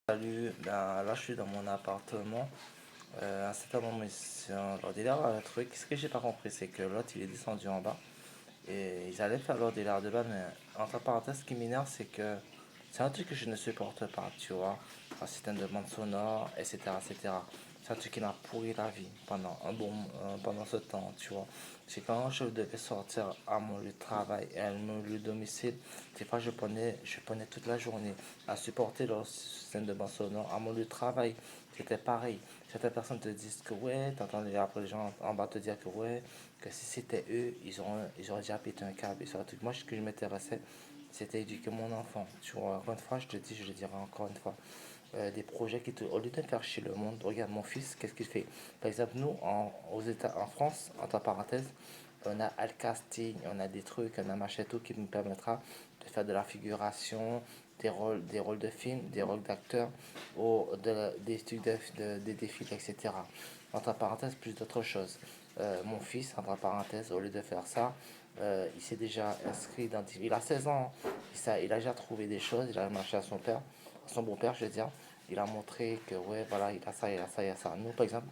Salut, ben, là je suis dans mon appartement. À cet moment, c'est un l'ordinateur a un truc. Ce que j'ai pas compris, c'est que l'autre il est descendu en bas et ils allaient faire l'ordinateur de bas, mais entre parenthèses, ce qui m'énerve, c'est que c'est un truc que je ne supporte pas, tu vois. Un système de bande sonore, etc., etc. C'est un truc qui m'a pourri la vie pendant ce temps, tu vois. C'est quand je devais sortir à mon lieu de travail et à mon lieu de domicile, des fois je prenais toute la journée à supporter leur système de bande sonore. À mon lieu de travail, c'était pareil. Certaines personnes te disent que ouais, t'entends après les gens en bas te dire que ouais, que si c'était eux, ils auraient déjà pété un câble. Et sur un truc, moi, ce que je m'intéressais, c'était éduquer mon enfant. Tu vois, encore une fois, je te dis, je le dirai encore une fois. Des projets au lieu de faire chier le monde, regarde mon fils, qu'est-ce qu'il fait? Par exemple, nous, en France, entre parenthèses, on a Alcasting, on a des trucs, on a Macheto qui nous permettra de faire de la figuration, des rôles de film, des rôles d'acteurs, ou des trucs des défis, etc. Entre parenthèses, plus d'autres choses. Mon fils, entre parenthèses, au lieu de faire ça, il s'est déjà inscrit Il a 16 ans, hein. Il a déjà trouvé des choses, il a marché à son père, à son beau-père, je veux dire. Il a montré que, ouais, voilà, il a ça, il a ça, il a ça. Nous, par exemple,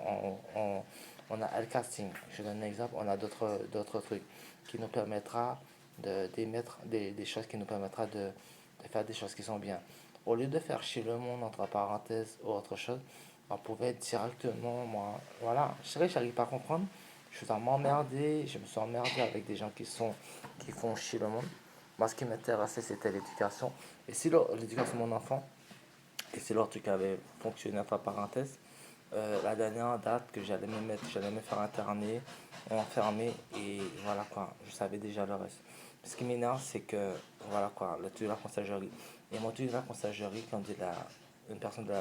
on a le casting. Je donne un exemple, on a d'autres trucs qui nous permettra d'émettre des choses qui nous permettra de faire des choses qui sont bien. Au lieu de faire chier le monde, entre parenthèses, ou autre chose, on pouvait directement, moi, voilà, je sais que j'arrive pas à comprendre. Je me suis emmerdé avec des gens qui font chier le monde. Moi, ce qui m'intéressait, c'était l'éducation. Et si l'éducation de mon enfant, et c'est l'autre truc qui avait fonctionné, entre parenthèses, la dernière date que j'allais me faire interner, enfermer, et voilà quoi, je savais déjà le reste. Ce qui m'énerve, c'est que, voilà quoi, le truc de la conciergerie. Et mon truc de la conciergerie, quand une personne de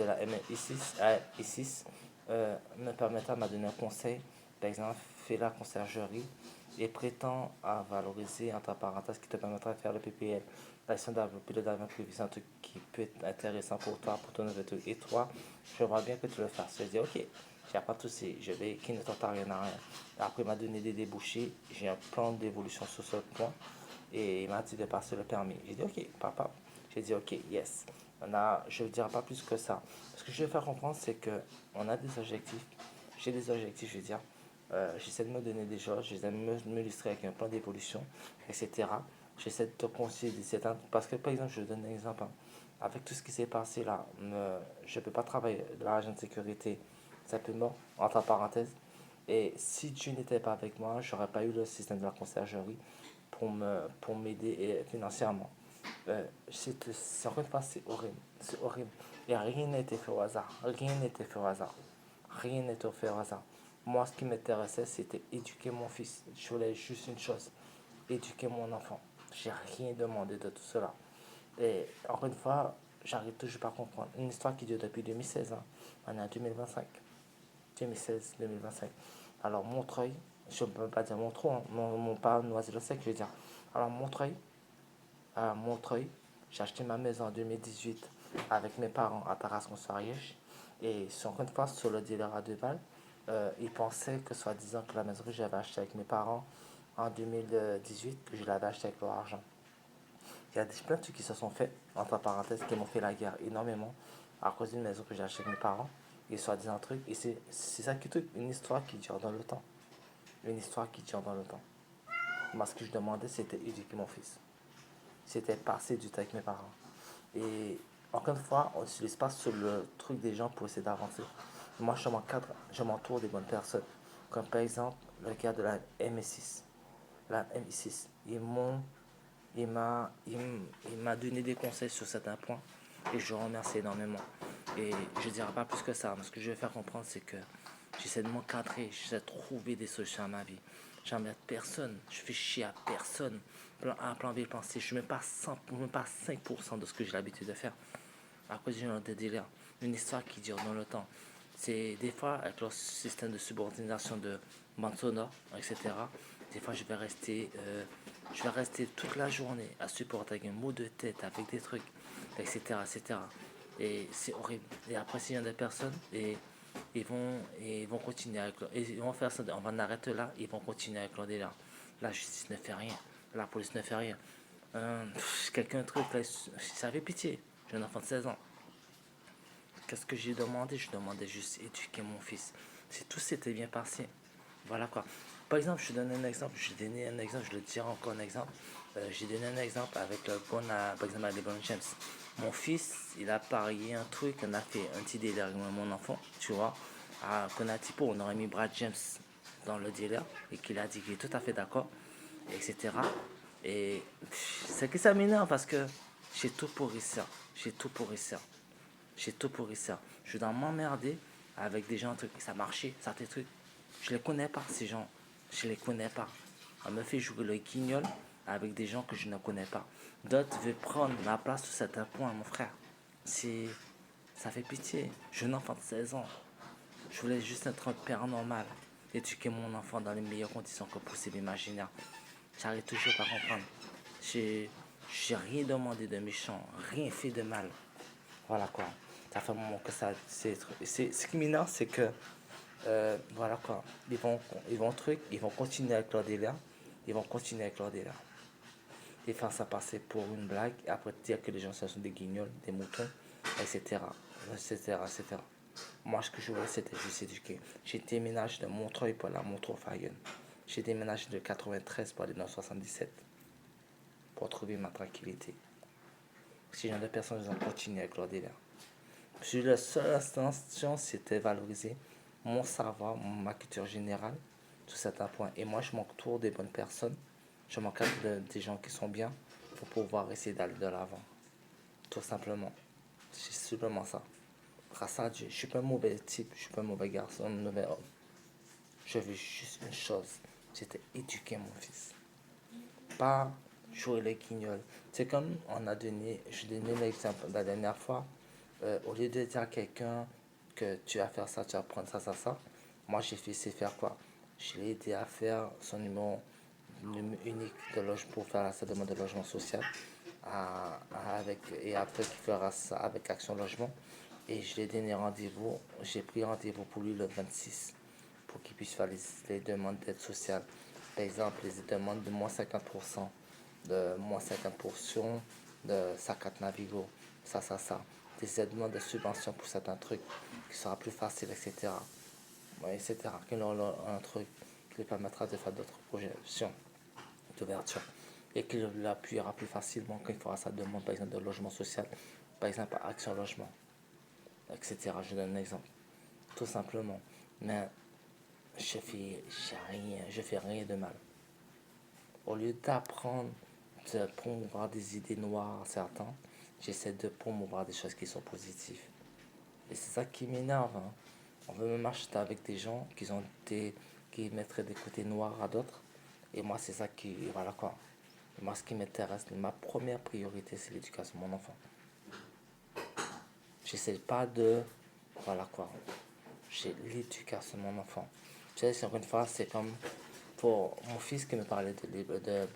la MI6, me permettra, m'a donné un conseil, par exemple, fais la conciergerie et prétend à valoriser, entre parenthèses, qui te permettra de faire le PPL. La gestion de pilote d'avion privé, c'est un truc qui peut être intéressant pour toi, pour ton nouveau truc. Et toi, je vois bien que tu le fasses. Je dis, ok, j'ai pas de souci, je vais, qui ne tente à rien à rien. Après, il m'a donné des débouchés, j'ai un plan d'évolution sur ce point, et il m'a dit de passer le permis. J'ai dit, ok, papa. J'ai dit, ok, yes. Je ne dirai pas plus que ça. Ce que je vais faire comprendre, c'est que on a des objectifs. J'ai des objectifs, je veux dire. J'essaie de me donner des choses, j'essaie de me illustrer avec un plan d'évolution, etc. J'essaie de te conseiller parce que, par exemple, je donne un exemple, hein. Avec tout ce qui s'est passé là, je ne peux pas travailler de l'agent de sécurité, simplement, entre parenthèses. Et si tu n'étais pas avec moi, je n'aurais pas eu le système de la conciergerie pour m'aider financièrement. Encore une fois, c'est horrible. C'est horrible. Et rien n'a été fait au hasard. Rien n'a été fait au hasard. Rien n'est fait au hasard. Moi, ce qui m'intéressait, c'était éduquer mon fils. Je voulais juste une chose, éduquer mon enfant. J'ai rien demandé de tout cela. Et encore une fois, j'arrive toujours pas à comprendre. Une histoire qui dure depuis 2016, hein. On est en 2025. 2016-2025. Alors, Montreuil, je ne peux pas dire Montreux, hein. Mon pas Noisy-le-Sec, je veux dire. Alors, Montreuil, à Montreuil, j'ai acheté ma maison en 2018 avec mes parents à Tarascon-sur-Ariège. Et encore une fois, sur le dealer à Deval, ils pensaient que soi-disant que la maison que j'avais achetée avec mes parents en 2018, que je l'avais achetée avec leur argent. Il y a plein de trucs qui se sont faits, entre parenthèses, qui m'ont fait la guerre énormément à cause d'une maison que j'ai achetée avec mes parents. Et soi-disant truc. Et c'est ça qui est une histoire qui dure dans le temps. Une histoire qui dure dans le temps. Moi, ce que je demandais, c'était éduquer mon fils. C'était passer du temps avec mes parents. Et encore une fois, on ne se laisse pas sur le truc des gens pour essayer d'avancer. Moi, je m'entoure des bonnes personnes. Comme par exemple, le gars de la MI6. La MI6. Il m'a donné des conseils sur certains points. Et je le remercie énormément. Et je ne dirai pas plus que ça. Mais ce que je vais faire comprendre, c'est que j'essaie de m'encadrer. J'essaie de trouver des solutions à ma vie. J'emmerde personne. Je fais chier à personne. Plan A, plan B, plan C. Je ne suis même pas 5% de ce que j'ai l'habitude de faire. À cause du genre de délire. Une histoire qui dure dans le temps. C'est des fois avec leur système de subordination de bande sonore, etc. Des fois je vais rester toute la journée à supporter avec un mot de tête, avec des trucs, etc. etc. Et c'est horrible. Et après, s'il y a des personnes, et ils vont continuer avec ils vont faire ça, on va en arrêter là, ils vont continuer avec leur délire. La justice ne fait rien, la police ne fait rien. Quelqu'un, un truc, là, ça fait pitié. J'ai un enfant de 16 ans. Qu'est-ce que j'ai demandé? Je demandais juste éduquer mon fils. Si tout s'était bien passé. Voilà quoi. Par exemple, je te donne un exemple. J'ai donné un exemple, je le dirai encore un exemple. J'ai donné un exemple avec le bon, par exemple, avec LeBron James. Mon fils, il a parié un truc, on a fait un petit délire avec mon enfant, tu vois. Qu'on a typo, on aurait mis Brad James dans le délire et qu'il a dit qu'il est tout à fait d'accord, etc. Et c'est que ça m'énerve parce que j'ai tout pourri ça. J'ai tout pourri ça. J'ai tout pourri ça. Je dois m'emmerder avec des gens, trucs. Ça marchait, ça tes trucs. Je les connais pas, ces gens. Je les connais pas. On me fait jouer le guignol avec des gens que je ne connais pas. D'autres veulent prendre ma place sur certains points, mon frère. C'est... Ça fait pitié. Jeune enfant de 16 ans. Je voulais juste être un père normal. Éduquer mon enfant dans les meilleures conditions que possible, imaginaire. J'arrive toujours pas à comprendre. J'ai rien demandé de méchant, rien fait de mal. Voilà quoi. Ça fait un moment que ça. Ce qui m'énerve, c'est que. Voilà quoi. Ils vont continuer avec leur délire. Ils vont continuer avec leur délire. Et faire ça passer pour une blague. Et après dire que les gens sont des guignols, des moutons, etc. etc. etc. Moi, ce que je voulais, c'était juste éduquer. J'ai déménagé de Montreuil pour la Montreux-Fayen. J'ai déménagé de 93 pour aller dans 77 pour trouver ma tranquillité. Si genre de personnes, ils ont continué avec leur délire. Puis la seule intention, c'était valoriser mon savoir, ma culture générale, sur certains points. Et moi, je m'entoure des bonnes personnes. Je m'encadre des gens qui sont bien pour pouvoir essayer d'aller de l'avant. Tout simplement. C'est simplement ça. Grâce à Dieu, je suis pas un mauvais type, je suis pas un mauvais garçon, un mauvais homme. Je veux juste une chose, c'était éduquer mon fils. Pas jouer les guignols. C'est comme on a donné, je donnais l'exemple la dernière fois, au lieu de dire à quelqu'un que tu vas faire ça, tu vas prendre ça, ça, ça, moi j'ai fait c'est faire quoi? Je l'ai aidé à faire son numéro unique de logement pour faire sa demande de logement social et après qu'il fera ça avec Action Logement. Et je lui ai donné rendez-vous, j'ai pris rendez-vous pour lui le 26 pour qu'il puisse faire les demandes d'aide sociale. Par exemple, les demandes de moins 50%, de moins 50% de sa carte Navigo, ça. Des demandes de subvention pour certains trucs qui sera plus facile, etc. Ouais, etc. Qu'il aura un truc qui lui permettra de faire d'autres projections d'ouverture et qu'il l'appuiera plus facilement quand il fera sa demande, par exemple, de logement social, par exemple, à Action Logement, etc. Je donne un exemple. Tout simplement. Mais je fais rien de mal. Au lieu d'apprendre de promouvoir des idées noires à certains, j'essaie de promouvoir des choses qui sont positives. Et c'est ça qui m'énerve. Hein. On veut même acheter avec des gens qui mettraient des côtés noirs à d'autres. Et moi, c'est ça qui. Voilà quoi. Et moi, ce qui m'intéresse, ma première priorité, c'est l'éducation de mon enfant. J'essaie pas de. Voilà quoi. J'ai l'éducation de mon enfant. Tu sais, encore une fois, c'est comme pour mon fils qui me parlait de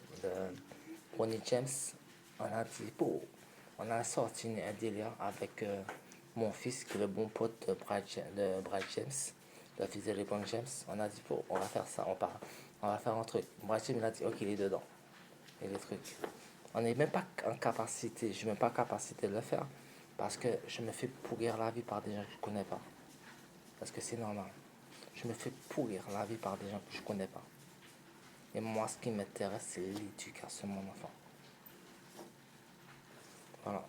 Ronnie James. On a dit, bon, on a sorti un délire avec mon fils qui est le bon pote de Brad James, le fils de LeBron James. On a dit, bon, on va faire ça, on va faire un truc. Brad James, il a dit, ok, il est dedans. Et les trucs. On n'est même pas en capacité, je suis même pas en capacité de le faire parce que je me fais pourrir la vie par des gens que je connais pas. Parce que c'est normal. Je me fais pourrir la vie par des gens que je connais pas. Et moi, ce qui m'intéresse, c'est l'éducation de mon enfant. Voilà.